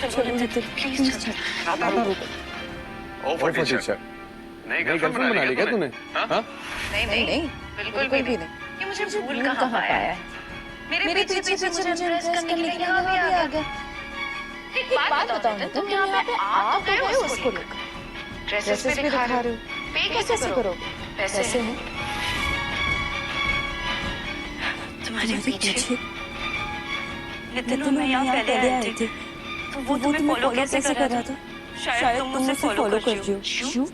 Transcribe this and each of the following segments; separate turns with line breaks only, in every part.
चलो नितिन प्लीज चल।
ओ फटीचर नई गर्लफ्रेंड बना ली क्या तूने?
नहीं बिल्कुल भी नहीं। ये मुझे भूल कहाँ पाया है। मेरे पीछे पीछे मुझे इम्प्रेस करने के लिए यहाँ भी आ गया। एक बात बताओ नितिन, तुम यहाँ पे आ तो गए उसको लेकर, ड्रेसेस भी दिखा रहे हो, पे कैसे करोगे? पैसे हैं तुम्हारे पीछे। नितिन मैं यहाँ पहले आई थी तो वो तुम्हें फॉलो कैसे कर रहा था? शायद तुम मुझे फॉलो कर रही हो। क्यों?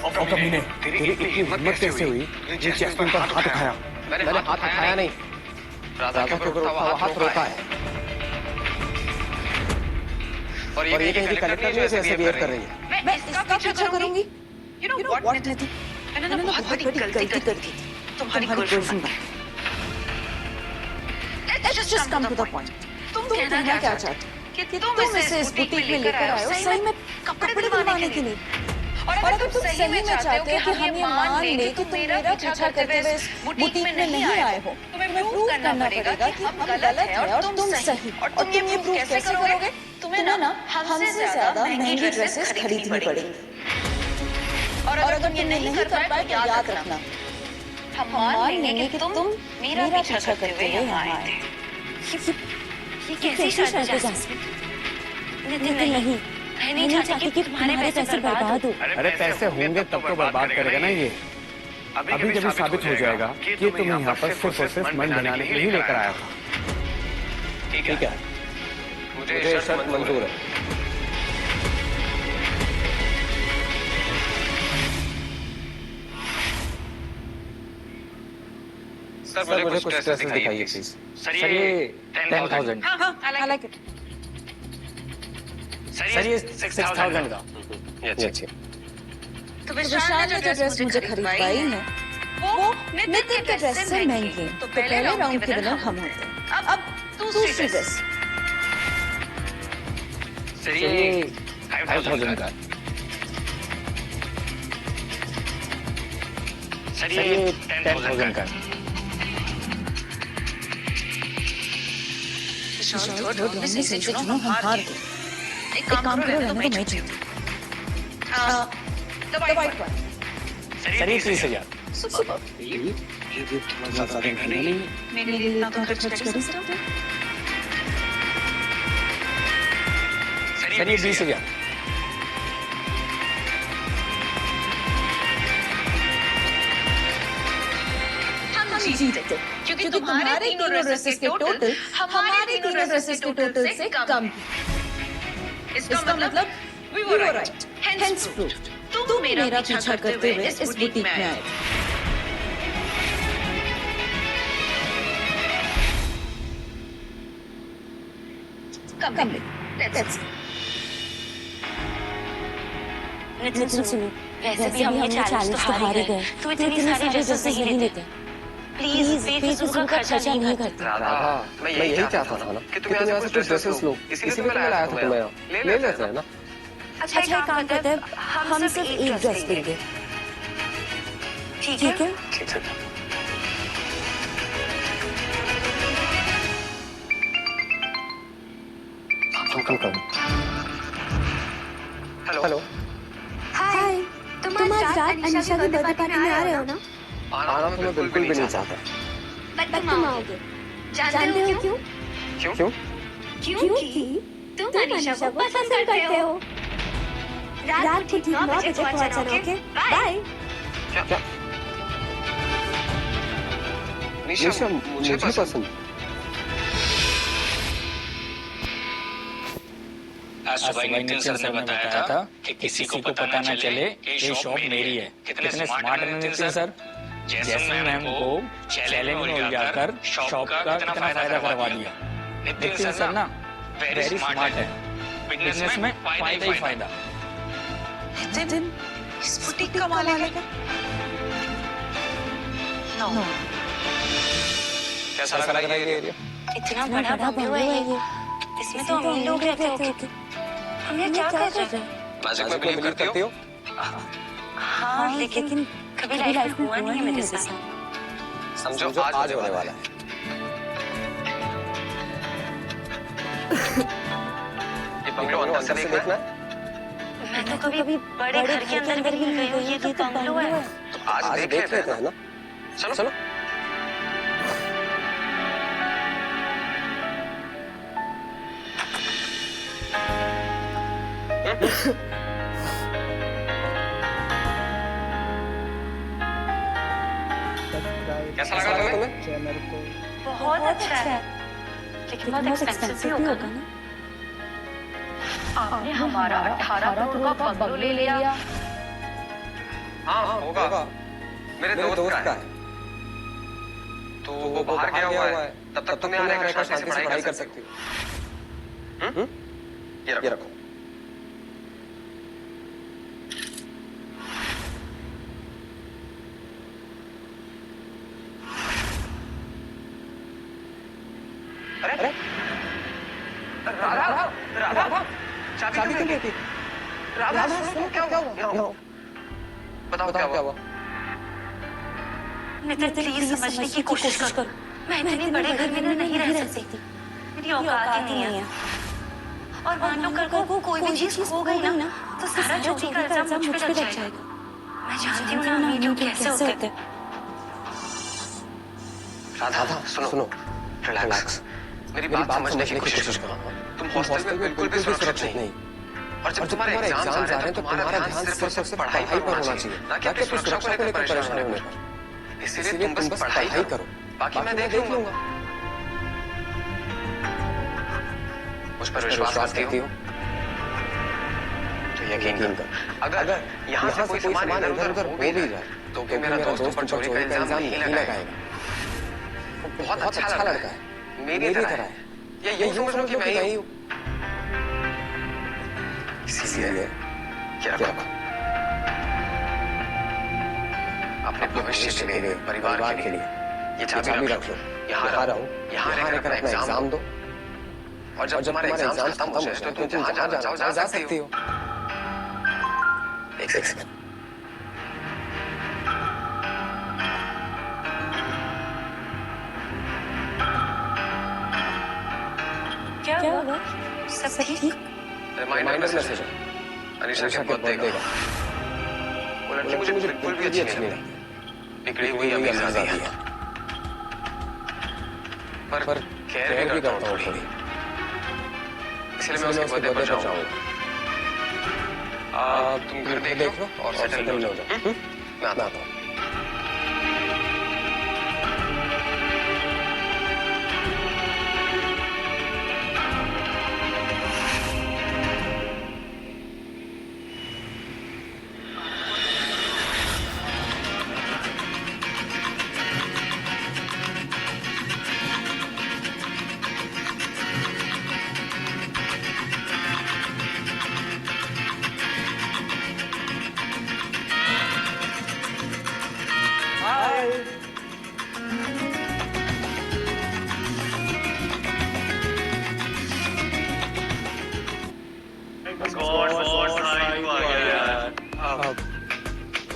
और कमीने तेरी इतनी हिम्मत कैसे हुई कि जैस्मिन पर हाथ उठाया?
मैंने हाथ उठाया नहीं, राधा के ऊपर उठा हुआ हाथ रोका है। और ये कहीं कलेक्टर नहीं ऐसे बिहेव कर रही है।
मैं इसका पीछा करूंगी। You know what नितिन, मैंने ना बहुत बड़ी गलती कर दी तुम्हारी गर्लफ्रेंड में। Let's just come to the point. तुम कहना क्या चाहते हो कि तुम इसे इस बुटीक में लेकर आए हो सही में कपड़े दिलवाने के लिए? और अगर तुम सही में चाहते हो कि हम ये मान लें कि तुम मेरा पीछा करते हुए इस बुटीक में नहीं आए हो, तुम्हें प्रूव करना पड़ेगा कि हम गलत हैं और तुम सही। और तुम ये प्रूव कैसे करोगे? तुम्हें ना हमसे ज्यादा महंगी ड्रेसेस खरीदनी पड़ेगी। और अगर तुम ये नहीं कर पाए तो याद रखना, हम मान लेंगे कि तुम मेरा पीछा करते हुए यहाँ आए थे। ये कैसी शादी जैसी? नितिन नहीं, मैं नहीं चाहती कि तुम्हारे पैसे बर्बाद हो।
अरे पैसे होंगे तब तो बर्बाद करेगा ना ये। अभी जब साबित हो जाएगा कि तुम्हें यहाँ पर सिर्फ और सिर्फ मन बनाने के लिए ही लेकर आया था। ठीक है, मुझे शर्त मंजूर है। सर मुझे कुछ ड्रेसेस दिखाइए प्लीज। सर ये 10,000।
I like it.
सर ये 6,000 का। ये अच्छे।
तो विशाल ने जो ड्रेस मुझे खरीदवाई है वो नितिन के ड्रेस से महंगी है। तो पहले राउंड के विनर हम होते हैं। अब दूसरी ड्रेस।
सर ये 5,000 का। सर ये 10,000 का।
थर्ड राउंड में सही से चुनो, हम हार गए। एक काम करो, रहने को मैं जीती। The white one.
सर ये 30,000।
सुपर।
ये थोड़ा ज़्यादा नहीं।
मेरे लिए इतना खर्च कर सकते हो?
सर ये 20,000।
हम जीते क्योंकि तुम्हारे तीनों ड्रेसेस के टोटल हमारे तीनों ड्रेसेस के टोटल से कम। इसका मतलब we were right. Hence proved. तुम मेरा पीछा करते हुए इस बुटीक में आए थे। Come in. Let's go. Nitin सुनो, वैसे भी हम ये चैलेंज तो हार ही गए, तो इतनी सारी ड्रेसेस नहीं लेते। प्लीज बेफिजूल का खर्चा नहीं करते।
राधा, मैं यही चाहता था ना कि तुम यहाँ से कुछ ड्रेसेस लो। इसी में लाया था तुम्हें। ले लेते हैं ना।
अच्छा एक काम करते हैं, हम सिर्फ एक ड्रेस लेंगे। ठीक है?
ठीक है। हेलो।
हाय, तुम आज रात अनीशा की बर्थडे पार्टी में आ रहे हो ना?
आना तो मैं बिल्कुल भी नहीं चाहता।
बट तुम आओगे। जानते हो क्यों?
क्यों?
क्योंकि तुम अनीशा को पसंद करते हो। रात को ठीक 9 बजे पहुंचना, ओके? बाय।
क्या? निशा मुझे पसंद।
आज सुबह नितिन सर ने बताया था कि किसी को पता न चले कि ये शॉप मेरी है। कितने स्मार्ट हैं नितिन सर। जैस्मिन मैम को चैलेंज में उलझाकर शॉप का कितना फायदा करवा दिया। नितिन सर ना वेरी स्मार्ट है। बिजनेस में फायदा ही फायदा।
नितिन इस बुटीक का मालिक है? नो।
कैसा लग रहा है ये एरिया?
इतना बड़ा बंगलो है ये। इसमें तो अमीर लोग रहते होंगे। हम ये क्या कर रहे हैं?
मैजिक में बिलीव करती हो?
हाँ
हाँ लेकिन कभी लाइफ में हुआ नहीं है मेरे साथ।
समझो आज होने वाला है। ये बंगलो अंदर से देखना है।
मैं तो कभी बड़े घर के अंदर भी नहीं गई हूँ, ये तो बंगलो है।
तो आज देख लेते हैं ना। चलो चलो। कैसा लगा तुम्हें?
बहुत अच्छा है, लेकिन बहुत एक्सपेंसिव भी होगा ना। आपने हमारा 18 करोड़ का बंगलो ले लिया।
हाँ होगा। मेरे दोस्त का है। तो वो बाहर गया हुआ है। तब तक तुम यहाँ रहकर शांति से पढ़ाई कर सकती हो। ये रखो। अरे राधा चाबी क्यों लेती? राधा सुनो क्या हुआ? बताओ क्या हुआ?
नितिन प्लीज समझने की कोशिश करो। मैं इतने बड़े घर में नहीं रह सकती, मेरी औकात ही नहीं है। और मान लो कल को कोई भी चीज खो गई ना तो सारा चोरी का इल्जाम मुझ पे लग जाएगा। मैं जानती हूँ ना अमीर लोग कैसे होते हैं।
राधा सुनो रिलैक्स। मेरी बात समझने की कोशिश करो। तुम हॉस्टल में बिल्कुल भी सुरक्षित नहीं। और जब तुम्हारे एग्जाम आ रहे हैं तो तुम्हारा ध्यान सिर्फ और सिर्फ पढ़ाई पर होना चाहिए, ना कि अपनी सुरक्षा को लेकर परेशान होने पर। इसीलिए तुम बस पढ़ाई करो, बाकी मैं देख लूंगा। मुझ पर विश्वास करती हो तो यकीन कर। अगर यहाँ से कोई सामान इधर उधर हो भी जाए तो मेरा दोस्त पर चोरी का इल्जाम नहीं लगाएगा। वो बहुत अच्छा लड़का है, मेरी तरह है। ये समझ लो कि मैं ही हूँ। इसीलिए क्या रखो अपने भविष्य के लिए, परिवार के लिए ये चाबी रख लो। यहाँ रहो, यहाँ रहकर अपना एग्जाम दो। और जब तुम्हारे एग्जाम खत्म हो जाए तो तुम जहाँ जाना चाहो जा सकती हो। एक सेकंड।
क्या हुआ? सब ठीक?
रिमाइंडर मैसेज अनीशा के बर्थडे का। वो लड़की मुझे बिल्कुल भी अच्छी नहीं लगती। बिगड़ी हुई अमीज़ादी है। पर केयर भी करता हूँ थोड़ी। इसलिए मैं उसके बर्थडे पर जाऊँगा। तुम घर देख लो और सेटल हो जाओ। मैं आता हूँ।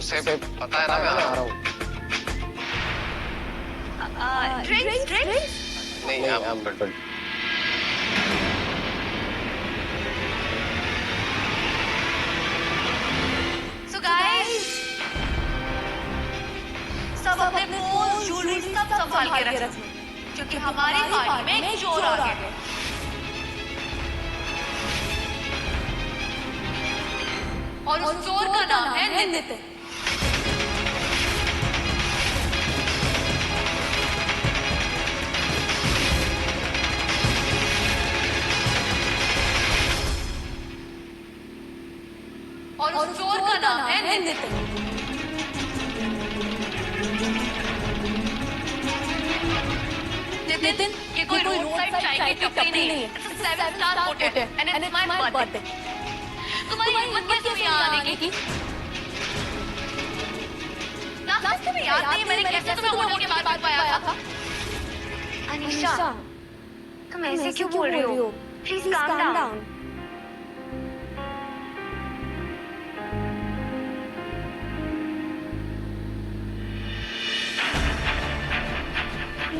उसे पता है ना मैं आ रहा हूँ। ड्रिंक्स नहीं I'm
So guys, सब अपने फोन, ज्वेलरी सब संभाल के रखो, क्योंकि हमारी पार्टी में चोर आ गए। और उस चोर का नाम है नितिन। और उस चोर का नाम है नितिन। नितिन, ये कोई रोड साइड चाय की टपरी नहीं है। It's a 7-star hotel and it's my birthday. तुम्हारी हिम्मत कैसे हुई यहाँ आने की? लास्ट तुम्हें याद नहीं मैंने कैसे तुम्हें होटल के बाहर पाया था? अनीशा, तुम ऐसे क्यों बोल रही हो? Please calm down.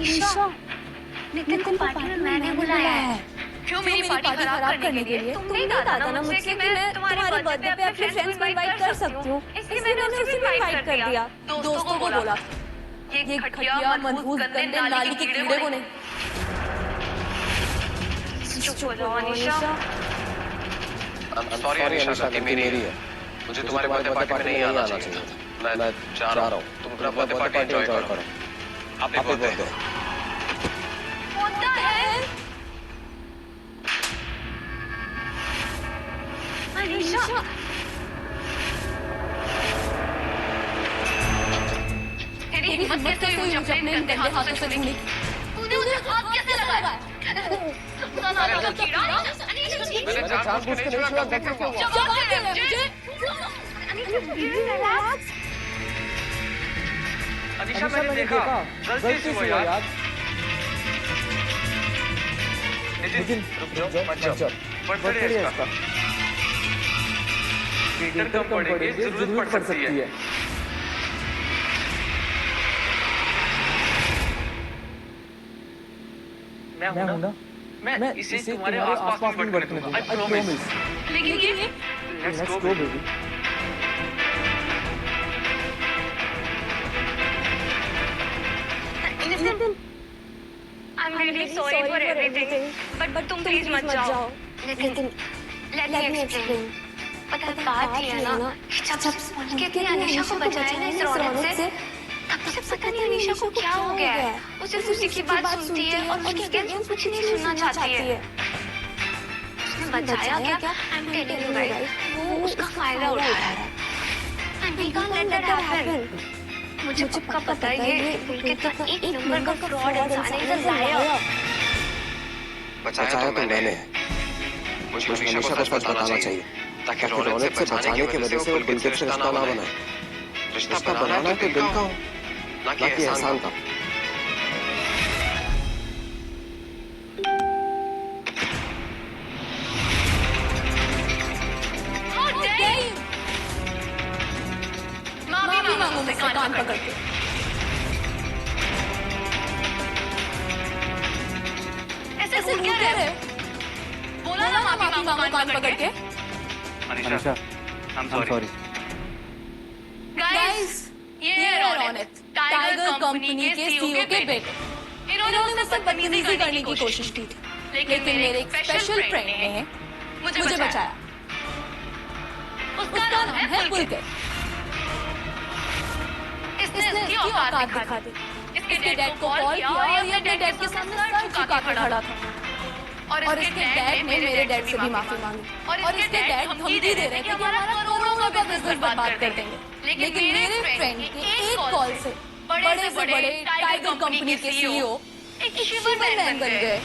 Anisha,
Nitin को पार्टी में मैंने बुलाया है।
क्यों मेरी पार्टी खराब करने के लिए? तुमने कहा था ना मुझसे कि मैं तुम्हारे बर्थडे पे अपने फ्रेंड्स को इनवाइट कर सकती हूँ, इसलिए मैंने उसे भी इनवाइट कर दिया। दोस्तों को बोला ये घटिया मनहूस गंदे नाली के कीड़े को नहीं।
चुप हो जाओ अनीशा।
सॉरी अनीशा, गलती मेरी है। मुझे तुम्हारे बर्थडे पार्टी में नहीं आना चाहिए। मैं चाह रहा हूँ तुम अपना बर्थडे पार्टी एंजॉय करो। Happy birthday.
होता है अनीशा।
तेरी हिम्मत कैसे हुई मुझे अपने गंदे हाथों से छूने की?
तूने मुझे हाथ कैसे लगाया?
मैंने जानबूझ के नहीं छुआ, गलती से हुआ।
जवाब दे मुझे।
अनीशा मैंने देखा, गलती से हुआ यार। नितिन रुक जाओ, मत जाओ। बर्थडे है इसका। पीटर कम पड़ेगी, जरूरत पड़ सकती है। मैं हूं ना, मैं इसे तुम्हारे आसपास नहीं बढ़ने दूंगा। I promise।
लेकिन ये
Let's go baby।
Nitin, I'm really sorry for everything, but तुम प्लीज मत जाओ। लेकिन let me explain। पता बात ये है ना, जब कितनी अनीशा को बचाया ना इस रौनक से, तब से पता नहीं अनीशा को क्या हो गया है। वो सिर्फ उसी की बात सुनती है और उसके अगेंस्ट कुछ नहीं सुनना चाहती है। उसने बचाया क्या? I'm telling you guys, वो उसका फायदा उठा रहा है। And we can't let that happen। मुझे पक्का पता है ये पुलकित का एक नंबर का फ्रॉड इंसान है, इधर लाया।
बचाया तो मैंने। मुझे अनीशा को सच बताना चाहिए ताकि रौनक से बचाने की वजह से वो पुलकित से रिश्ता ना बनाए। रिश्ता बनाना तो दिल का हो, ना कि एहसान का।
माफी मांगो मुझसे कान पकड़ के।
ऐसे बोल क्या रहे? बोला ना माफी मांगो कान पकड़ के।
Anisha, I'm sorry।
गाइस, ये है रौनक, टाइगर कंपनी के सीईओ के बेटे। इन्होंने मुझसे बदतमीजी करने की कोशिश की थी, लेकिन मेरे एक स्पेशल फ्रेंड ने मुझे बचाया। उसका नाम है पुलकित। इसने इसकी औकात दिखा दी। इसके डैड को कॉल किया और ये अपने डैड के सामने सर झुका के खड़ा था। और इसके डैड ने मेरे डैड से भी माफी मांगी। और इसके डैड धमकी दे रहे थे कि हमारा करोड़ों का बिजनेस बर्बाद कर देंगे। लेकिन मेरे फ्रेंड के एक कॉल से बड़े से बड़े टाइगर कंपनी के सीईओ एक शिवरमैन बन गए।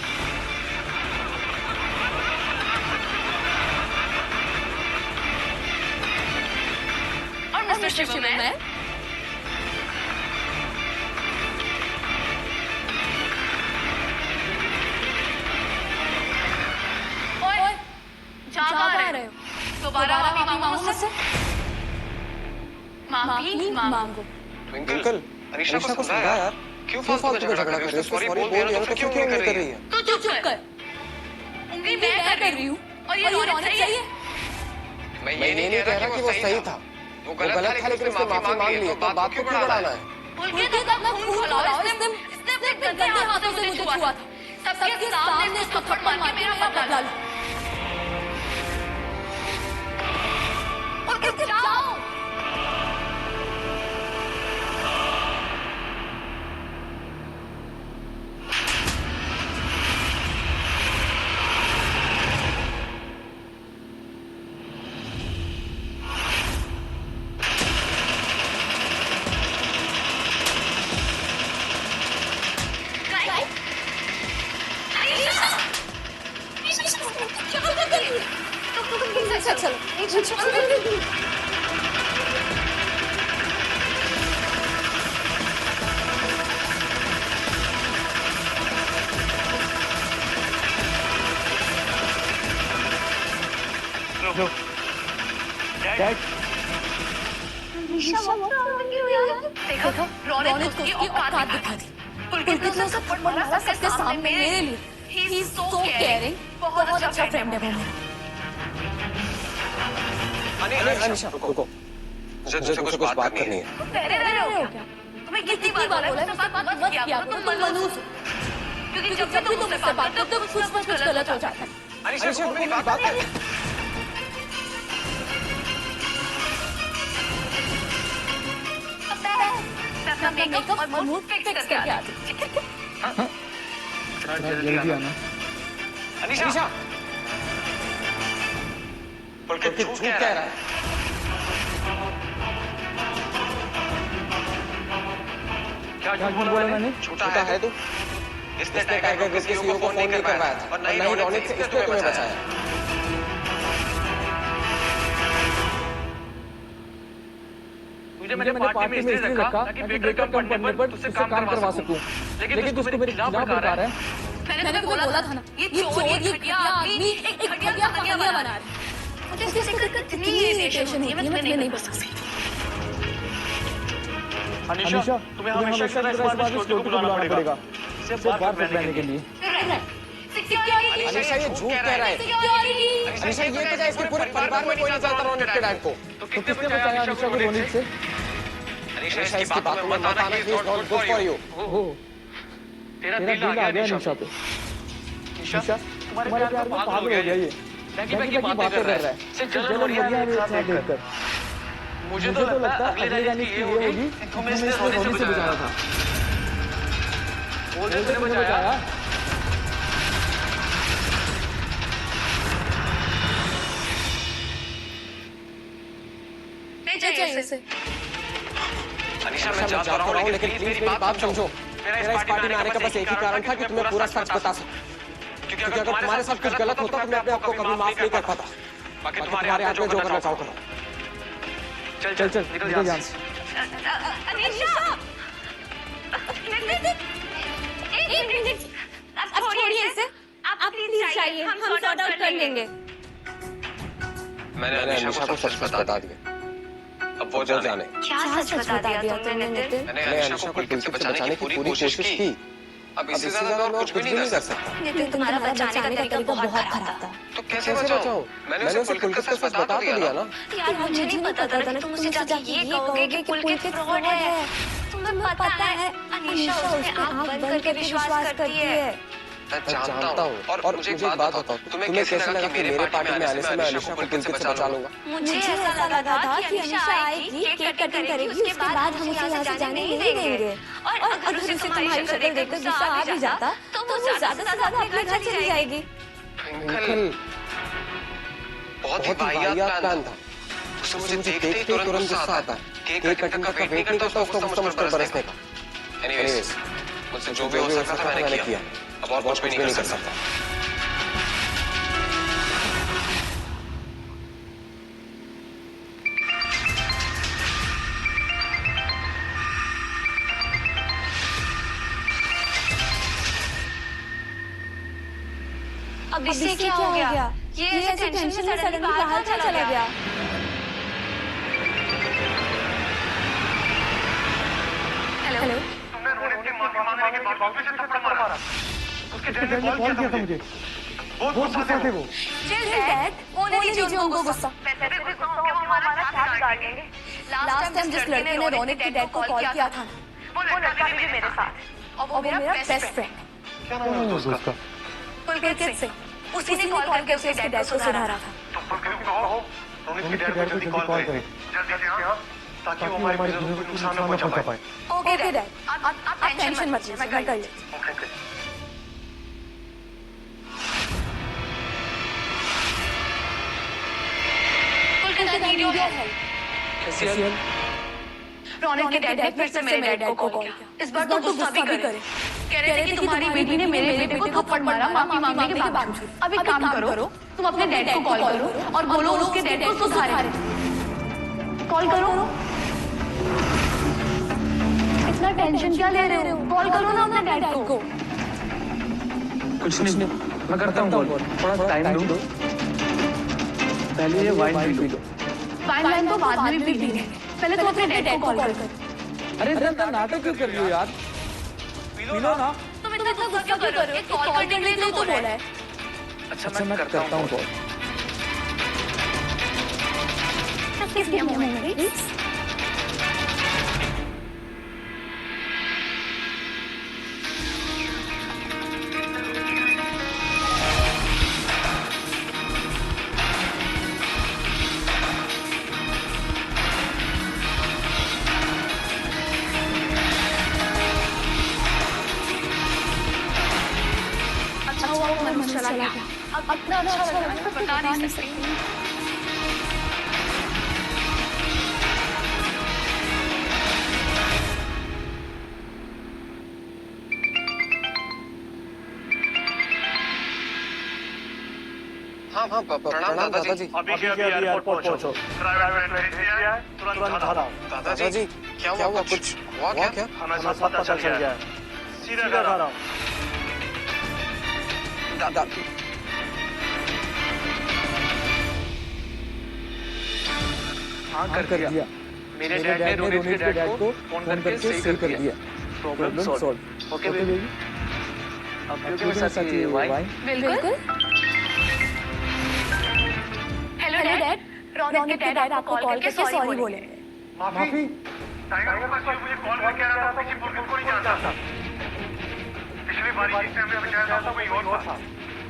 और मिस्टर शिवरमैन जा रहे हो? दोबारा माफी मांगो मुझसे। माफी मांगो।
ट्विंकल, अनीशा को समझा यार। क्यों फालतू में झगड़ा कर रही है? सॉरी बोल यार, तो क्यों नहीं कर रही है?
तू चुप कर। उंगली मैं कर रही हूँ और ये रौनक सही है।
मैं ये नहीं कह रहा कि वो सही था। वो गलत था, लेकिन उसने माफी मांग ली, तो बात क्यों बढ़ाना है?
पुलकित अपना खून खौलाओ। इसने अपने गंदे हाथों से मुझे छुआ था। सबके सामने इसको थप्पड़ मार के मेरा बदला लो। पुलकित जाओ।
डैड,
देखो रौनक उसकी औकात दिखा दी।
पुलकित ने उसे थप्पड़ मारा सबके सामने मेरे लिए। He is so caring, बहुत अच्छा फ्रेंड है वो मेरा।
अनिशा रुको, मुझे कुछ बात करनी है।
तुम्हें कितनी बार बोला है बात मत किया करो, तुम मनहूस हो। क्योंकि जब भी तुम मुझसे बात करते हो कुछ गलत हो जाता है।
अनिशा मेरी बात कर।
अपना मेकअप और मूड फिक्स करके आती हूँ।
जल्दी आना।
अनिशा पुलकित झूठ कह रहा है।
क्या बोला मैंने?
झूठा है तू। इसने टाइगर किसी को फोन नहीं करवाया था और नहीं रोनित से इसने तुम्हें बचाया।
तुझे मैंने पार्टी में इसलिए रखा ताकि ब्रेकअप कंपनी पर तुझसे काम करवा सकूं। लेकिन तू उसको मेरे खिलाफ भड़का रहा है।
मैंने तुम्हें बोला था ना, ये चोर, ये घटिया आदमी एक घटिया कहानियां बना रहा है। मुझे इससे इतनी इरिटेशन होती है, मैं नहीं बच सकती।
अनिशा, तुम्हें हमेशा इस बात को बुलाना पड़ेगा। सिर्फ बार फिट रहने के लिए।
अनिशा ये झूठ कह रहा है। अनिशा ये तो इसके पूरे परिवार में कोई नहीं जानता रोनित के डैड को।
तो किसने बचाया अनिशा को रोनित से?
अनिशा इसकी बात में मत आना, please don't go for you.
तेरा दिल आ गया अनिशा पे। अनिशा तुम्हारे प्यार में पागल हो गया ये। मैगी की बातें कर रहा है। सिर्फ जलन हो गया है एक साथ देखकर। मुझे तो लगता है अगली रानी की ये होगी तुम्हें इसने रोनित से बचाया था। बोल दे तूने बचाया।
चाहिए इसे।
अनिशा मैं चाहता हूँ लेकिन प्लीज मेरी बात समझो। मेरा इस पार्टी में आने का बस एक ही कारण था कि तुम्हें पूरा सच बता सकूं। क्योंकि अगर तुम्हारे साथ कुछ गलत होता तो मैं अपने आप को कभी माफ नहीं कर पाता। बाकी तुम्हारे हाथ में जो करना चाहो करो।
चल निकल जान से।
अनिशा, एक मिनट, अब छोड़िए इसे। आप प्लीज चाहिए, हम सॉर्ट आउट कर लेंगे।
मैंने अनिशा को सच बता दिया। अब वो जाने।
क्या सच बता दिया तुमने नितिन?
मैंने अनिशा को पुलकित से बचाने की पूरी कोशिश की। अब इससे ज्यादा और कुछ भी नहीं कर सकता।
नितिन तुम्हारा बचाने का तरीका बहुत खराब था।
तो कैसे बचाऊं? मैंने उसे पुलकित को सच बता तो दिया ना।
यार मुझे नहीं पता था ना तुम मुझे जाके ये कहोगे कि पुलकित फ्रॉड है। तुम्हें पता है अनिशा उसमें आंख बंद करके विश्वास करती है।
मैं जानता हूँ। और मुझे एक बात बताओ, तुम्हें कैसे लगा कि मेरे पार्टी में आने से मैं अनिशा को पुलकित से बचा लूंगा?
मुझे ऐसा लगा था कि अनिशा आएगी, केक कटिंग करेगी, उसके बाद हम उसे यहाँ से जाने नहीं देंगे। और अगर उसे तुम्हारी शक्ल देखकर गुस्सा आ भी जाता तो वो ज्यादा से ज्यादा अपने घर चली जाएगी।
अंकल, बहुत ही वाहियात प्लान था। उसे मुझे देखते ही तुरंत गुस्सा आता है। केक कटिंग का वेट नहीं करता, उसको गुस्सा मुझ पर बरसने का। एनीवेज, मुझसे जो भी हो सकता था मैंने किया। अब और कुछ भी नहीं कर सकता।
अब इससे क्या हो गया? ये ऐसे टेंशन में सडनली बाहर चला गया। हेलो,
तुमने रोनित के माफी मांगने के बाद वापस से थप्पड़ मारा। उसके डैड ने कॉल किया था मुझे। बहुत गुस्सा थे वो।
चिल डैड, होने दीजिए उनको गुस्सा। वैसे भी गुस्सा होके वो हमारा साथ निकाल लेंगे। लास्ट टाइम जिस लड़के ने रोनित के डैड को कॉल किया था वो लड़का भी मेरे साथ और वो मेरा बेस्ट फ्रेंड।
क्या नाम है उसका?
पुलकित सिंह। उसी ने कॉल करके उसके डैड को सुधारा था।
तो पुलकित को कहो रोनित के डैड को जल्दी कॉल करे। जल्दी से हाँ, ताकि वो हमारे बिजनेस को कोई नुकसान न पहुंचा पाए।
ओके डैड, आप टेंशन मत लीजिए, मैं कर लेती हूँ। Pulkit I need your help. Ronit के डैड ने फिर से मेरे डैड को कॉल किया। इस बार तो गुस्सा भी करे। कह रहे थे कि तुम्हारी बेटी ने मेरे बेटे को थप्पड़ मारा माफी मांगने के बावजूद। अब एक काम करो, तुम अपने डैड को कॉल करो और बोलो उसके डैड को सुधारे। कॉल करो। इतना टेंशन क्या ले रहे हो? कॉल करो ना अपने डैड को।
कुछ नहीं, मैं करता हूँ कॉल। थोड़ा टाइम दो। पहले ये वाइन पी लो।
वाइन तो बाद में पी लेंगे। पहले तुम अपने डैड को कॉल कर।
अरे इतना नाटक क्यों कर रही हो यार? पी लो ना।
तुम इतना गुस्सा क्यों कर रहे हो? कॉल करने के लिए तो बोला है।
अच्छा मैं करता हूँ call.
Give me a moment, please. अच्छा हुआ वो मनुष्य चला गया। अब इतना अच्छा लग रहा है, मैं बता नहीं सकती।
हाँ प्रणाम दादाजी।
अभी के अभी एयरपोर्ट पहुंचो। ड्राइवर ने भेज दिया है, तुरंत घर आओ।
दादाजी क्या हुआ? कुछ हुआ क्या?
हमें सब पता चल गया है। सीधे घर आओ। हाँ कर दिया। मेरे डैड ने रोनित के डैड को फोन करके सही कर दिया। Problem solve. Okay baby. अब क्योंकि मेरे साथ ये वाइन।
बिल्कुल। हेलो डैड, रोनित के डैड आपको कॉल करके सॉरी बोले।
माफी? टाइगर के पास मुझे कॉल करके आ रहा था, किसी पुलिस को नहीं जानता था। पिछली बार जिससे हमने बचाया था वो कोई और था।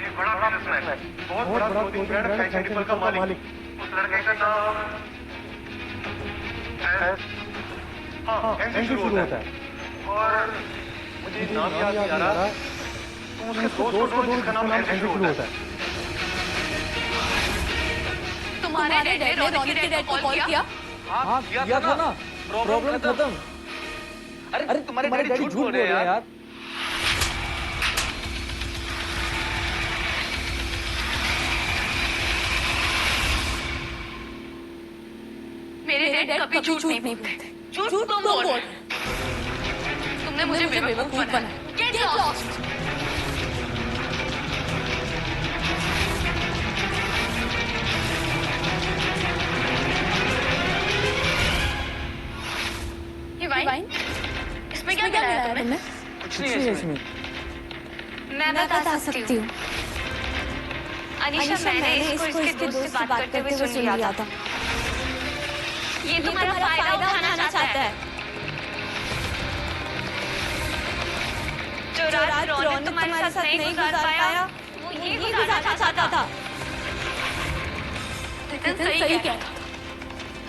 एक बड़ा बिजनेसमैन, बहुत बड़ा क्लोथिंग ब्रांड फैशन डिपल का मालिक। उस लड़के का नाम एन से शुरू होता है। और मुझे नाम याद नहीं आ रहा। तुम उसके दोस्त को ढूंढो जिसका नाम एन से शुरू होता है।
तुम्हारे डैड ने रोनित के डैड को कॉल किया?
हाँ किया था ना। प्रॉब्लम खत्म। अरे तुम्हारे डैडी झूठ बोल रहे हैं यार।
मेरे डैड कभी झूठ नहीं बोलते। झूठ तुम बोल। तुमने मुझे बेवकूफ बनाया। Get lost. ये वाइन? इसमें क्या मिलाया तुमने?
कुछ नहीं है इसमें।
मैं बता सकती हूँ। अनीशा, मैंने इसको इसके दोस्त से बात करते हुए सुन लिया था। ये तुम्हारा फायदा उठाना चाहता है। जो रात रोनित तुम्हारे साथ नहीं गुजार पाया, वो ये गुजारना चाहता था। लेकिन सही क्या था?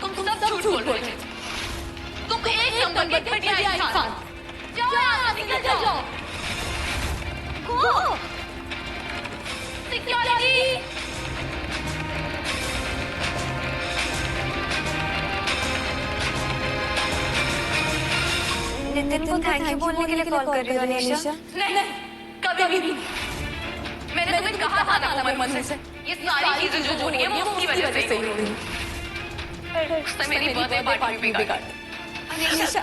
तुम सब झूठ बोल रहे थे। तुम एक नंबर के घटिया इंसान। जाओ यहाँ से, निकल जाओ। गो! सिक्योरिटी! नितिन को थैंक यू बोलने के लिए कॉल कर रही हो अनीशा? नहीं, कभी भी नहीं। मैंने तुम्हें कहा था ना मन से, ये सारी चीजें जो हो रही है वो उसकी वजह से ही हो रही है। उसने मेरी बर्थडे पार्टी बिगाड़ दी। अनीशा,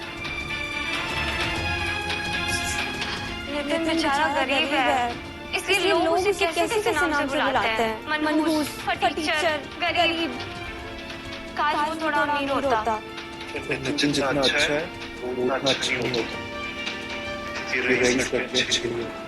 नितिन बेचारा गरीब है, इसलिए लोग उसे कैसे कैसे नाम से बुलाते हैं। मनहूस, फटीचर, गरीब। काश वो थोड़ा अमीर होता।
नितिन जितना अच्छा है वो उतना अच्छा नहीं होता। तेरे रईस करके अच्छे नहीं होते।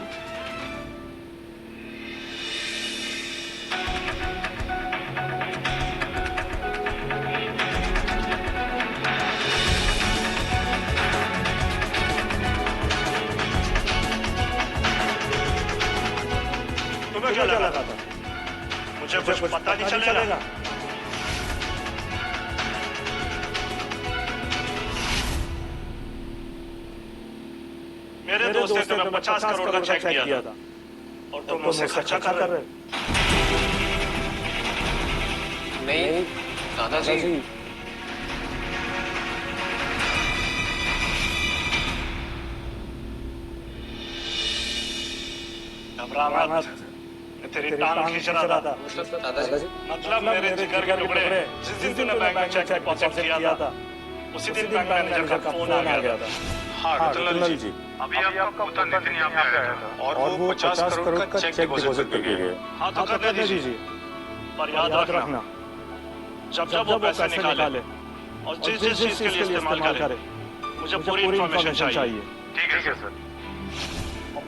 तुम्हें क्या लगा था? मुझे कुछ पता नहीं चलेगा। मेरे दोस्त ने तुम्हें 50 करोड़ का चेक दिया था और तुम उसे खर्चा कर रहे हो।
नहीं दादाजी,
घबरा मत, मैं तेरी टांग खींच रहा था।
दादाजी
मतलब मेरे जिगर के टुकड़े। जिस दिन तूने बैंक में चेक डिपॉजिट किया था उसी दिन बैंक मैनेजर का फोन आ गया था। हाँ रतनलाल जी, अभी आपका पुत्र नितिन यहाँ पे आया था और वो 50 करोड़ का चेक डिपॉजिट करके गया। हाँ तो करने दीजिए, पर याद रखना जब जब वो पैसे निकाले और जिस जिस चीज के लिए इस्तेमाल करे मुझे पूरी इन्फॉर्मेशन चाहिए। ठीक है सर।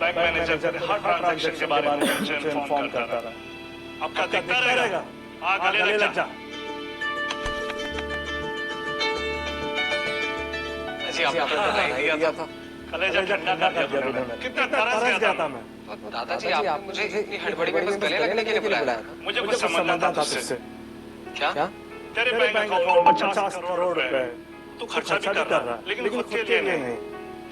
बैंक मैनेजर हर ट्रांजैक्शन के बारे में मुझे इन्फॉर्म करता था। अब क्या दिखता रहेगा? गले लग जा।
जी आपने तो दिया था।
कलेजा ठंडा कर दिया उन्होंने। कितना तरस गया था मैं।
दादाजी आपने मुझे इतनी हड़बड़ी में बस गले लगने के लिए बुलाया था।
मुझे कुछ समझना था तुझसे।
क्या?
तेरे बैंक अकाउंट में 50 करोड़ रुपए तू खर्चा भी कर रहा है, लेकिन खुद के लिए नहीं।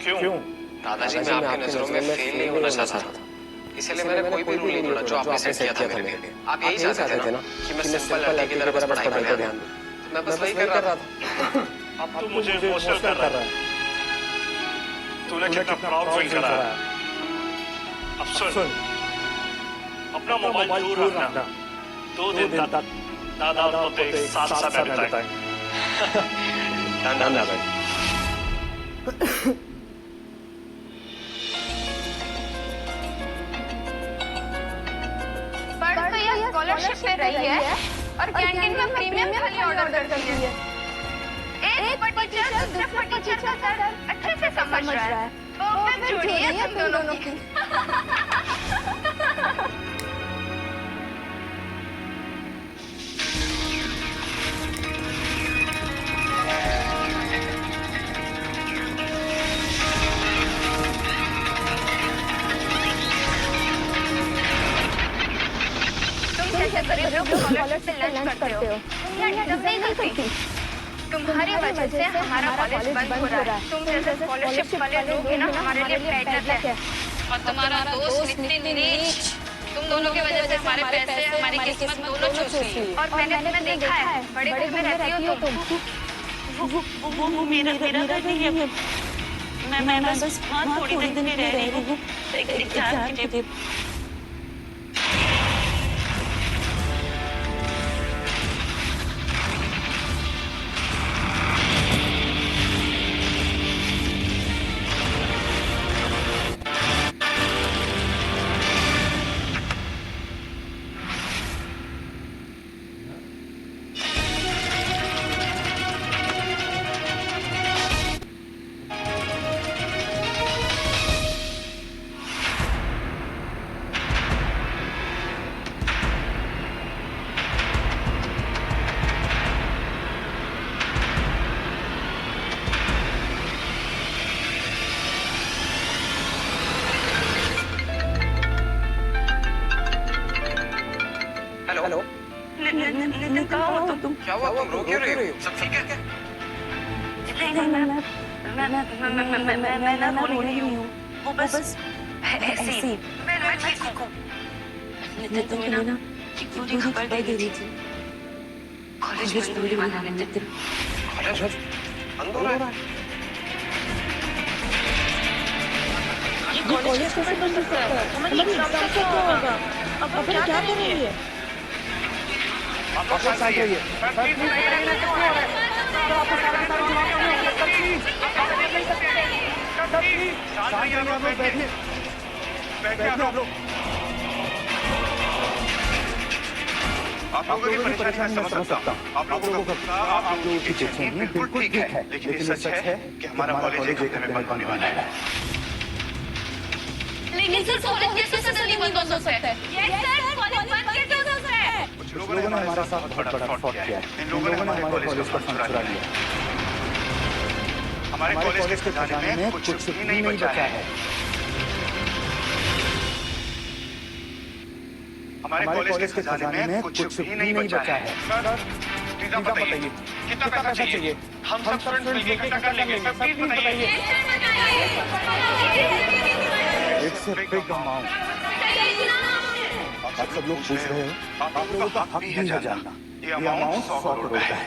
क्यों?
दादाजी मैं आपकी नजरों में फेल नहीं होना चाहता था, इसलिए मैंने कोई भी रूल नहीं तोड़ा जो आपने सेट किया था मेरे लिए। आप यही चाहते थे ना कि मैं सिंपल लड़के की तरह बस पढ़ाई पर ध्यान दूं। मैं बस वही कर रहा था।
अब तू मुझे इमोशनल कर रहा है। तूने कितना प्राउड फील करा है। अब सुन, अपना मोबाइल दूर रखना। 2 दिन तक दादा और पोते साथ बिताएंगे।
धन्यवाद भाई।
पर तो ये स्कॉलरशिप पे रही है और कैंटीन में प्रीमियम थाली ऑर्डर करती है। एक टीचर दूसरे टीचर का दर्द अच्छे से समझ रहा है। परफेक्ट जोड़ी है तुम दोनों की। गरीब लोग स्कॉलरशिप से लंच करते हो, तुम डिजर्व नहीं करती। तुम्हारी वजह से हमारा कॉलेज बंद हो रहा है। तुम जैसे स्कॉलरशिप वाले लोग ही ना हमारे लिए पैदल है।
और तुम्हारा दोस्त नितिन नीच, तुम दोनों की वजह से हमारे पैसे हमारी किस्मत दोनों चूस ली।
और मैंने तुम्हें देखा है, बड़े घर में रहती हो तुम।
वो मेरा घर नहीं है। मैं बस वहाँ थोड़ी दिन रह रही हूँ एग्जाम के लिए।
क्या हुआ? तुम रो क्यों रही हो? सब ठीक है क्या?
मैं ना रो रही हूँ। वो बस ऐसे ही। मैं ठीक हूँ। नितिन ने ना एक बुरी खबर दे दी थी। कॉलेज बंद होने वाला है नितिन।
कॉलेज बंद हो रहा है?
ये कॉलेज कैसे बंद हो सकता है? हमारी एग्जाम का क्या होगा? अब क्या करेंगे?
वापस आ जाइए।
आप लोगों की परेशानी मैं समझ सकता हूँ। आप लोगों की चिट्ठी बिल्कुल ठीक है, लेकिन ये सच है कि हमारा कॉलेज एक हफ्ते में बंद होने वाला है।
लेकिन सर कॉलेज कैसे जल्दी बंद हो सकता है? यस सर, कॉलेज बंद कैसे हो सकता है?
कुछ लोगों ने हमारे साथ बहुत बड़ा फ्रॉड किया है। इन लोगों ने हमारे कॉलेज का फंड चुरा लिया। हमारे कॉलेज के खजाने में कुछ भी नहीं बचा है। हमारे कॉलेज के खजाने में कुछ भी नहीं बचा है। प्लीज बताइए कितना पैसा चाहिए? हम सब स्टूडेंट मिलकर इकट्ठा कर लेंगे। सब प्लीज बताइए। It's a big amount. आप सब लोग पूछ रहे हो, आप लोगों का हक भी है जानना। ये अमाउंट 100 करोड़ का है।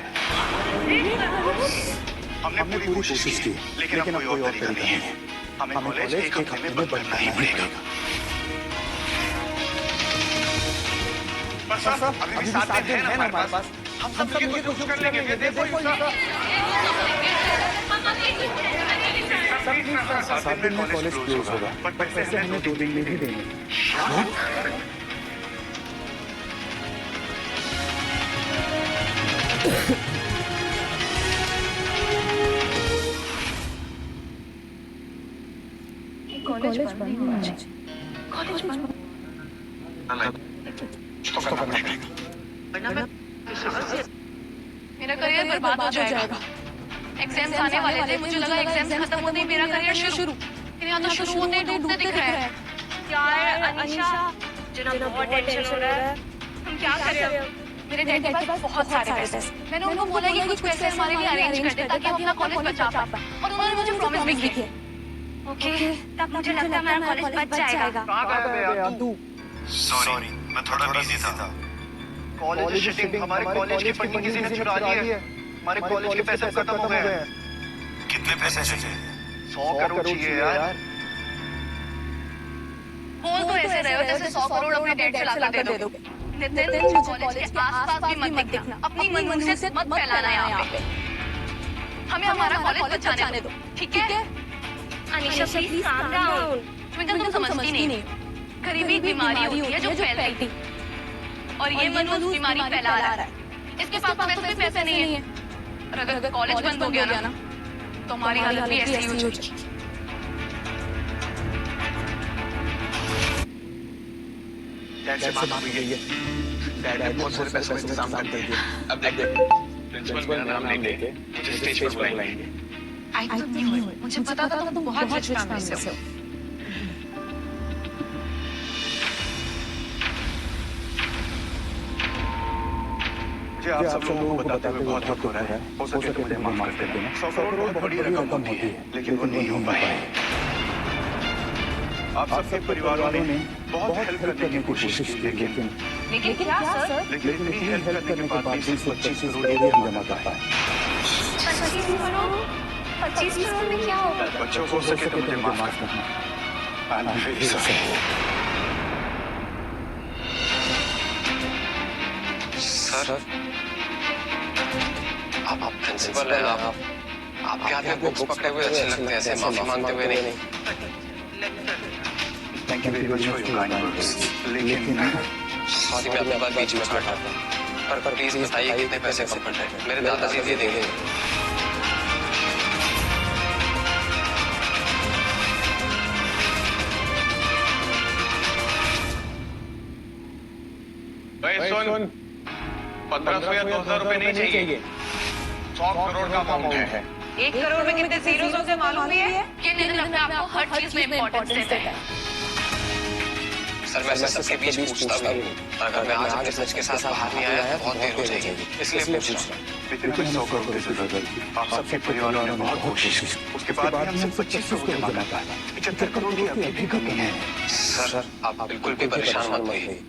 हमने पूरी कोशिश की, लेकिन अब कोई और तरीका नहीं है। हमें कॉलेज एक हफ्ते में बंद करना ही पड़ेगा। पर सर अभी 7 दिन है ना हमारे पास। हम सब मिलकर कोशिश कर लेंगे। देखो सर 7 दिन में कॉलेज क्लोज होगा, पर पैसे हमें 2 दिन में ही देंगे।
कॉलेज बंद नहीं होना चाहिए। कॉलेज बंद
तो करना पड़ेगा।
मेरा करियर बर्बाद हो जाएगा। एग्जाम्स आने वाले थे, मुझे लगा एग्जाम्स खत्म होते ही मेरा करियर शुरू। लेकिन यहाँ तो शुरू होते ही डूबते दिख रहा है। यार अनीशा, मुझे ना बहुत टेंशन हो रहा है। हम क्या करें अब? मेरे डैड के पास बहुत सारे पैसे हैं। मैंने उनको बोला कि कुछ पैसे हमारे लिए अरेंज कर दे ताकि हम अपना कॉलेज बचा पाए। और उन्होंने मुझे प्रॉमिस भी किया।
ओके, तब मुझे लगता है मेरा कॉलेज बच जाएगा।
कहाँ गया तू? सॉरी, मैं थोड़ा बिजी था। कॉलेज शिटिंग, हमारे कॉलेज की फंडिंग किसी ने चुरा ली है। हमारे कॉलेज के पैसे खत्म हो गए हैं। कितने पैसे चाहिए? 100 करोड़ चाहिए यार।
बोल तो ऐसे रहे हो जैसे 100 करोड़ अपने डैड से लाकर दे दोगे। नितिन, मुझे कॉलेज के आसपास भी मत देखना। अपनी मनहूसियत मत फैलाना यहाँ पे। हमें हमारा कॉलेज बचाने दो, ठीक है?
Anisha please calm down.
तुम समझती नहीं। गरीबी एक बीमारी होती है जो फैलती है। और ये मनहूस बीमारी फैला रहा है। इसके पास तो वैसे भी पैसे नहीं है। और अगर कॉलेज बंद हो गया ना तो हमारी हालत भी ऐसी ही हो जाएगी।
डैड से बात हुई है। डैड ने बहुत सारे पैसों का इंतजाम कर दिया। अब देख, प्रिंसिपल मेरा नाम लेके मुझे स्टेज पर बुलाएंगे।
आई तो नहीं हुई। मुझे पता था तुम बहुत रिच फैमिली से हो।
मुझे आप सब लोगों को बताते हुए बहुत दुख हो रहा है। हो सके तो मुझे माफ कर देना। 100 करोड़ बहुत बड़ी रकम होती है, लेकिन वो नहीं हो पाए। आप सबके परिवारों ने बहुत हेल्प करने की कोशिश की, लेकिन
क्या सर?
लेकिन इतनी हेल्प करने के बाद भी सिर्फ 25 करोड़ ही जमा कर पाए।
25 करोड़? 25 करोड़ में क्या होगा?
बच्चों को हो सके तो मुझे माफ करना। I'm very sorry. सर, आप प्रिंसिपल हैं। आपके हाथ में बुक्स पकड़े हुए अच्छे लगते हैं, ऐसे माफी मांगते हुए नहीं। Thank you very much for your kind words. लेकिन सॉरी, मैं आपकी बात बीच में काटा था। पर प्लीज बताइए कितने पैसे कम पड़ रहे हैं? मेरे दादाजी दे देंगे। सुन, 1500 या 2000 रुपए नहीं चाहिए। 100 करोड़ का अमाउंट है।
1 करोड़ में कितने जीरोस होते मालूम भी है? कि नितिन अपने आप को हर चीज में इम्पोर्टेंस देता है।
सर, मैं सबके बीच पूछता भी हूँ। अगर मैं आज अपने सच के साथ बाहर नहीं आया बहुत देर हो जाएगी, इसलिए पूछ रहा हूँ।
लेकिन 100 करोड़ की जरूरत है। आप सबके परिवारों ने बहुत कोशिश की। उसके बाद भी हमसे 25 करोड़ जमा कर पाए। 75 करोड़ की अभी भी कमी है। सर, आप बिल्कुल भी परेशान मत होइए।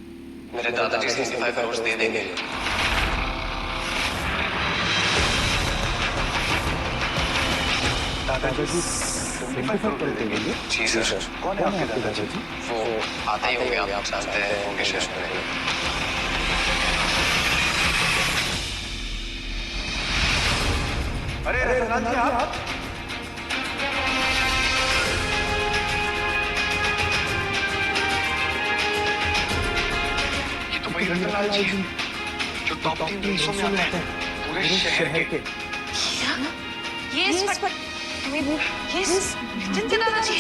मेरे दादाजी 65 करोड़ दे देंगे। दादाजी 65 करोड़ देंगे? जी सर। कौन है आपके दादाजी? वो आते ही होंगे, आप जानते हैं उनके शहर में। अरे रतन जी, आप ये तो वही रतनलाल जी जो टॉप 3 पुलिसों में आते हैं पूरे शहर के।
ये जिनके दादाजी।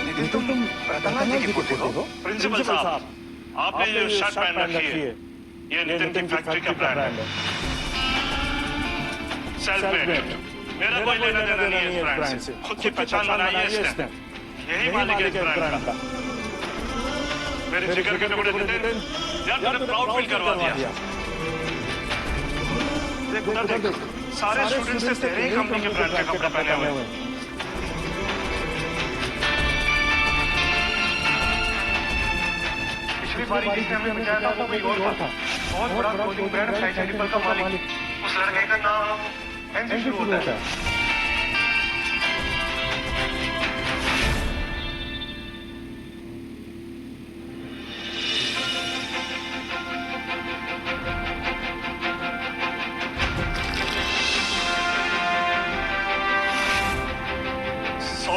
लेकिन तुम रतनलाल जी की पुत्र हो।
प्रिंसिपल साहब, आपने जो शर्ट पहन रखी है ये नितिन की फैक्ट्री का ब्रांड है। Self made. मेरा कोई लेना देना नहीं है इस ब्रांड से। खुद की पहचान बनाई है इसने। यही मालिक है इस ब्रांड का। मेरे जिगर के टुकड़े नितिन, यार तूने प्राउड फील करवा दिया। देख उधर देख, सारे स्टूडेंट्स ने तेरे ही कंपनी के ब्रांड के कपड़े पहने हुए हैं। पिछली बार जिसने हमें बचाया था वो कोई और था। बहुत बड़ा क्लोथिंग ब्रांड साइड एनिमल का मालिक। उस लड़के का नाम एन से शुरू होता है।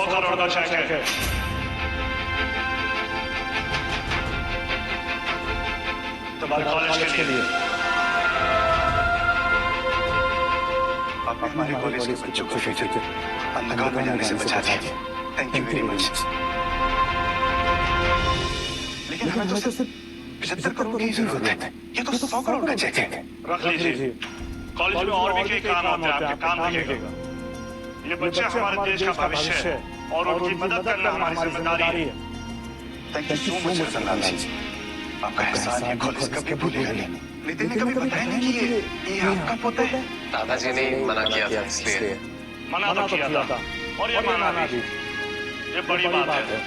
करोड़ का चेक है। तुम्हारे कॉलेज के लिए।
आपने हमारे कॉलेज के बच्चों को फ्यूचर के अंधकार में जाने से बचा दिया। Thank you very much. लेकिन हमें तो सिर्फ 75 करोड़ की जरूरत है। ये तो 100 करोड़ का चेक है।
रख लीजिए। कॉलेज में और भी कई काम होते हैं, आपके काम लगेगा। ये बच्चे हमारे देश का भविष्य है और उनकी मदद करना हमारी जिम्मेदारी है।
Thank you so much Ratanlal ji. आपका एहसान ये कॉलेज कभी भूलेगा नहीं। नितिन ने कभी बताया नहीं कि ये आपका पोता है।
दादाजी ने मना किया था इसलिए।
मना तो किया था और ये माना भी। ये बड़ी बात है।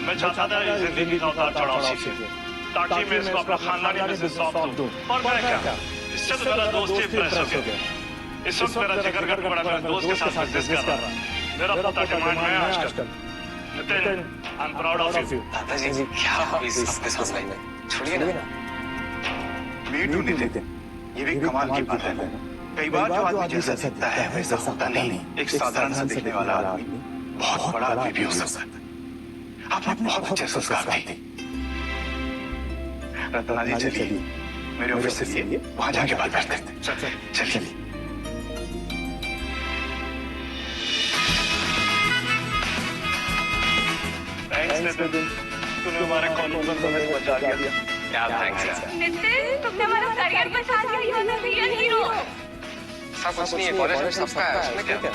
मैं चाहता था इस जिंदगी का उतार चढ़ाव सीखे ताकि मैं इसको अपना खानदानी बिजनेस सौंप दूं। और मैं क्या, इससे तो मेरा दोस्त ही प्रेस हो गया। इस वक्त मेरा जिगर कर बड़ा मेरा दोस्त के साथ बिजनेस कर रहा है। मेरा पोता डिमांड में आजकल। Nitin, I am proud of you.
दादाजी क्या इस सामने में छोड़िए ना।
मी टू नितिन, ये भी कमाल की बात है। कई बार जो आदमी जैसा दिखता है वैसा होता नहीं। एक साधारण सा दिखने वाला आदमी बहुत बड़ा आदमी भी हो सकता है। आपने बहुत अच्छे संस्कार दिए। रतनलाल जी चलिए, मेरे ऑफिस से चलिए, वहां जाके बात करते हैं। चलिए।
थैंक्स नितिन, तूने हमारे कॉलेज में बचा दिया।
क्या थैंक्स है।
नितिन, तुमने हमारा करियर बचा दिया। You are real hero.
सब कुछ नहीं है, कॉलेज में सबका है, उसमें क्या?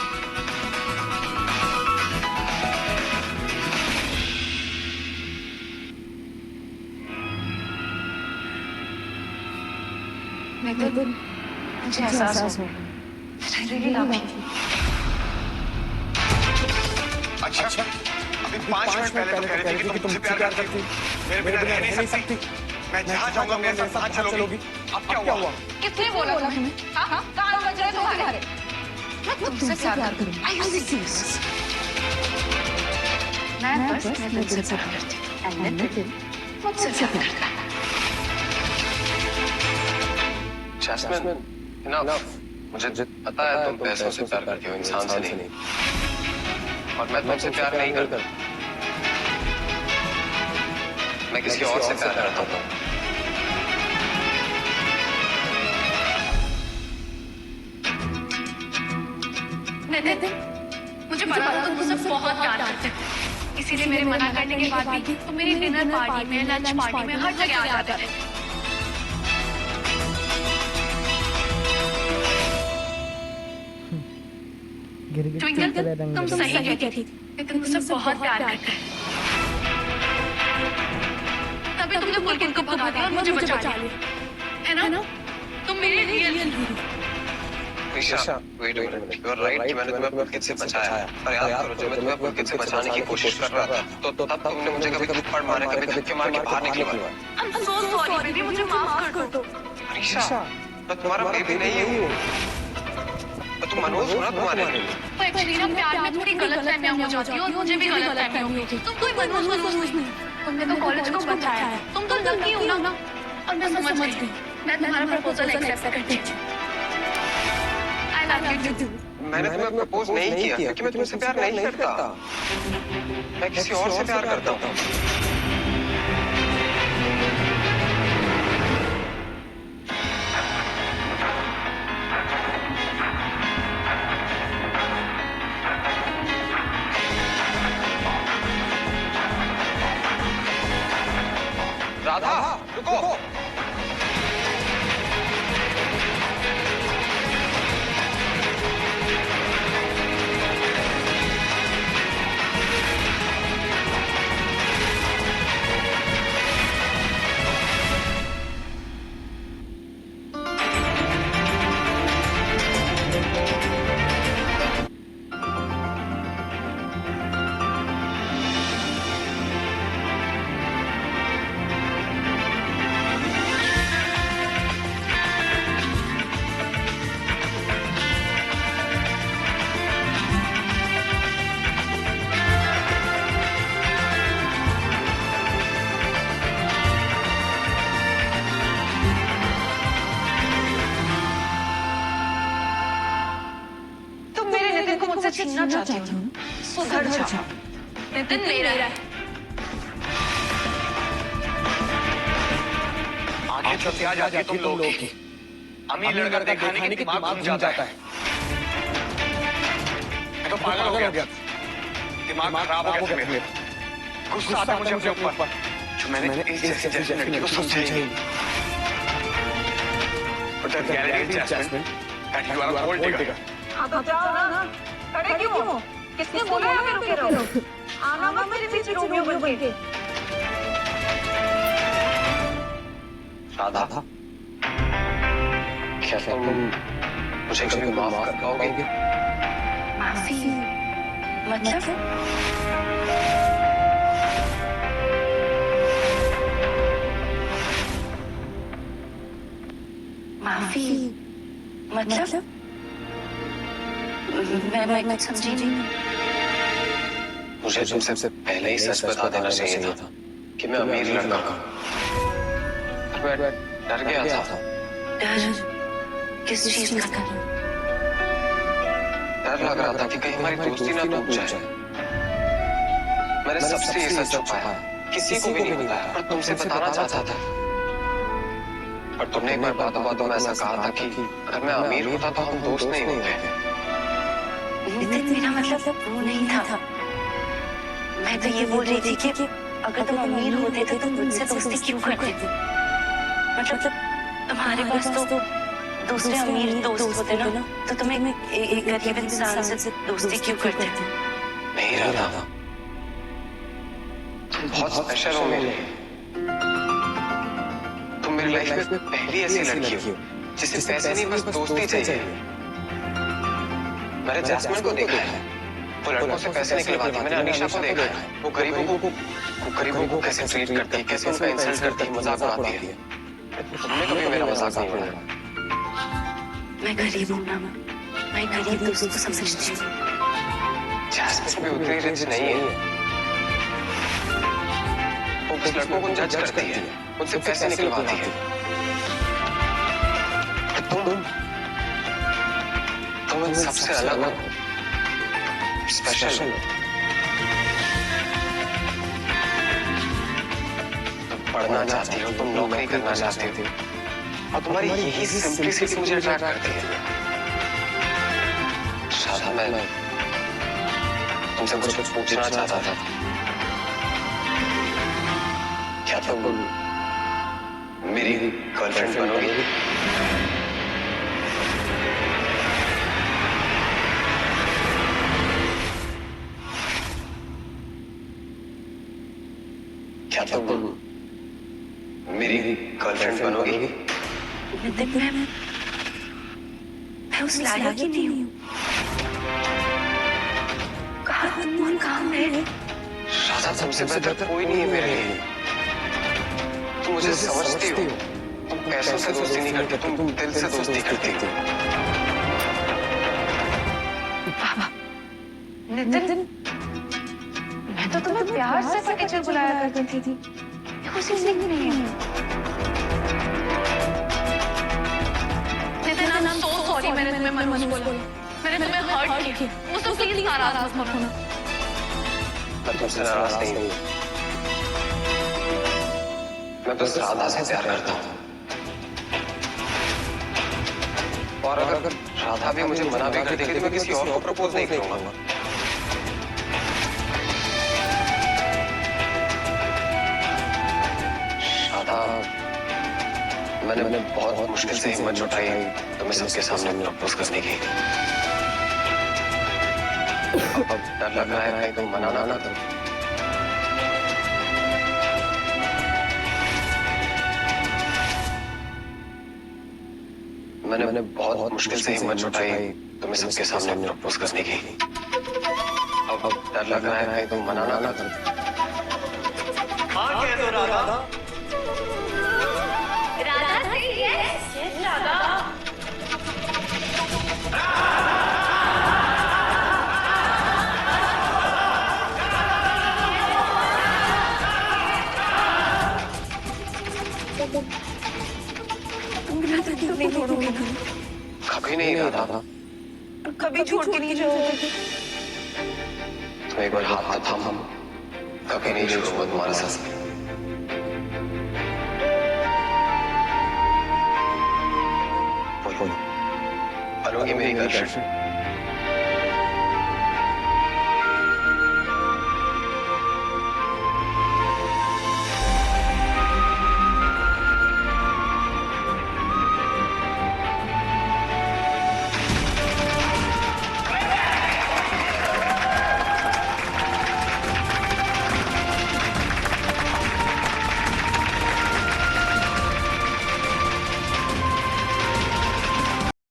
नितिन, मुझे एहसास हो। Really love you.
अच्छा, अभी 5 मिनट पहले तो कह रही थी कि तुम मुझसे प्यार करती थी। मेरे बिना रह नहीं सकती। मैं जहाँ जाऊंगा मेरे साथ साथ चलोगी। अब क्या हुआ?
किसने बोला तुम्हें? हाँ, कान बज रहे तुम्हारे। मैं तुमसे प्यार करूँ। Are you serious? मैं बस नितिन से प्यार करती हूँ। और नितिन मुझसे प्यार करता है।
Jasmine, enough. मुझे पता है तुम पैसों से प्यार करती हो, इंसान से नहीं। और मैं तुमसे प्यार नहीं करता। मैं किसी और से प्यार करता हूँ।
नितिन, मुझे पता है तुम मुझसे बहुत प्यार करते हो। इसीलिए मेरे मना करने के बाद भी तुम मेरी डिनर पार्टी में, लंच पार्टी में, हर जगह आ जाते थे। ट्विंकल, तुम सही कहती थी। नितिन मुझसे बहुत प्यार करता है। तभी तुमने पुलकित को भगा दिया और मुझे बचा लिया, है ना? तुम मेरे real hero.
Isha, wait you are right कि मैंने तुम्हें पुलकित से बचाया। और याद करो, जब मैं तुम्हें पुलकित से बचाने की कोशिश कर रहा था तो तब तुमने मुझे कभी थप्पड़ मारे, कभी धक्के मार के बाहर निकलवा।
I'm so sorry बेबी, मुझे माफ कर दो।
ईशा, मैं तुम्हारा बेबी नहीं हूँ। तुम मनोज हो ना तुम्हारे।
तो एक्चुअली ना प्यार में थोड़ी गलतफहमियां हो जाती है और मुझे भी गलतफहमियां हुई थी। तुम कोई मनोज नहीं। तुमने तो कॉलेज को बचाया। तुम तो लकी हो ना। और मैं समझ गई। मैं तुम्हारा प्रपोजल एक्सेप्ट करती हूँ। I love you too.
मैंने तुम्हें प्रपोज नहीं किया क्योंकि मैं तुमसे प्यार नहीं करता। मैं किसी और से प्यार करता हूँ। राधा, रुको।
छीनना चाहती हूँ। सुधर जाओ। नितिन मेरा है।
आंखें चौंधिया जाती है तुम लोगों की। अमीर लड़का दिखाने की दिमाग घूम जाता है।
तो पागल हो गया, दिमाग खराब हो गया मेरा। गुस्सा आता मुझे अपने ऊपर जो मैंने इस जैसी लड़की को सोचा ही नहीं। But the reality is, Jasmine, that you are a gold digger.
हाँ तो जाओ ना, खड़े क्यों हो? किसने बोला है मैं रुके रहो? आना मत मेरे पीछे रोमियो बन के।
राधा, क्या तुम मुझे कभी माफ कर पाओगे?
माफी मतलब? माफी मतलब? मैं समझी नहीं।
मुझे तुमसे पहले ही सच बता देना चाहिए था कि मैं अमीर लड़का हूँ। मैं डर गया था।
डर किस चीज का?
डर लग रहा था कि कहीं हमारी दोस्ती ना टूट जाए। मैंने सबसे ये सच छुपाया, किसी को भी नहीं बताया, पर तुमसे बताना चाहता था। और तुमने एक बार बातों में ऐसा कहा था कि अगर मैं अमीर होता तो हम दोस्त नहीं होते।
नितिन, मेरा मतलब वो नहीं था। मैं तो ये बोल रही थी कि अगर तुम अमीर होते थे तो मुझसे दोस्ती क्यों करते थे? मतलब तुम्हारे पास तो दूसरे अमीर दोस्त होते ना, तो तुम्हें एक गरीब इंसान से दोस्ती क्यों करते थे?
नहीं राधा, तुम बहुत स्पेशल हो मेरे लिए। तुम मेरी लाइफ में पहली ऐसी लड़की हो जिसे पैसे नहीं बस दोस्ती चाहिए। मैंने जैस्मिन को देखा है, वो लड़कों से पैसे निकलवाती है। मैंने अनीशा को देखा है, वो गरीबों को कैसे ट्रीट करती है, कैसे उनका इंसल्ट करती है, मजाक उड़ाती है। तुमने कभी मेरा मजाक नहीं उड़ाया।
मैं गरीब हूँ ना, मैं गरीब दोस्त को समझती हूँ।
जैस्मिन भी उतनी रिच नहीं है। वो बस लड़कों को जज करती है, उनसे पैसे निकलवाती है। तुम इन सबसे अलग हो, स्पेशल हो। तुम पढ़ना चाहती हो, तुम नौकरी करना चाहती हो, और तुम्हारी यही सिंपलिसिटी मुझे अट्रैक्ट करती है। शायद मैं तुमसे कुछ पूछना चाहता था। क्या तुम मेरी गर्लफ्रेंड बनोगी? क्या तुम मेरी गर्लफ्रेंड बनोगी?
नितिन, मैं उस लायक ही नहीं हूँ। कहाँ है?
राधा, तुमसे बेहतर कोई नहीं है मेरे लिए। तुम मुझे समझती हो। तुम पैसों से दोस्ती नहीं करती, तुम दिल से दोस्ती करती हो।
नितिन, मैं तो तुम्हें प्यार से फटीचर बुलाया करती थी। खुशी से नहीं है। Nitin, I am so sorry, मैंने तुम्हें मनोज बोला, मैंने तुम्हें हर्ट किया। मुझसे प्लीज नाराज मत होना।
मैं तुमसे नाराज नहीं हूँ। मैं बस राधा से प्यार करता हूँ। और अगर राधा भी मुझे मना भी कर देगी तो मैं किसी और को प्रपोज नहीं करूंगा। राधा, मैंने बहुत मुश्किल से हिम्मत जुटाई तुम्हें सबके सामने प्रपोज करने की। अब डर लग रहा है कहीं तुम मनाना ना करो। मैंने बहुत मुश्किल से हिम्मत जुटाई तुम्हें सबके सामने प्रपोज करने की। अब डर लग रहा है कहीं तुम मनाना ना करो।
हाँ कह दो राधा।
राधा सही है। यस राधा।
कभी नहीं राधा,
कभी छोड़ के नहीं जाओगे।
तुम एक बार हाथ थाम, कभी नहीं छोड़ूंगा तुम्हारे साथ। बनोगी मेरी गर्लफ्रेंड?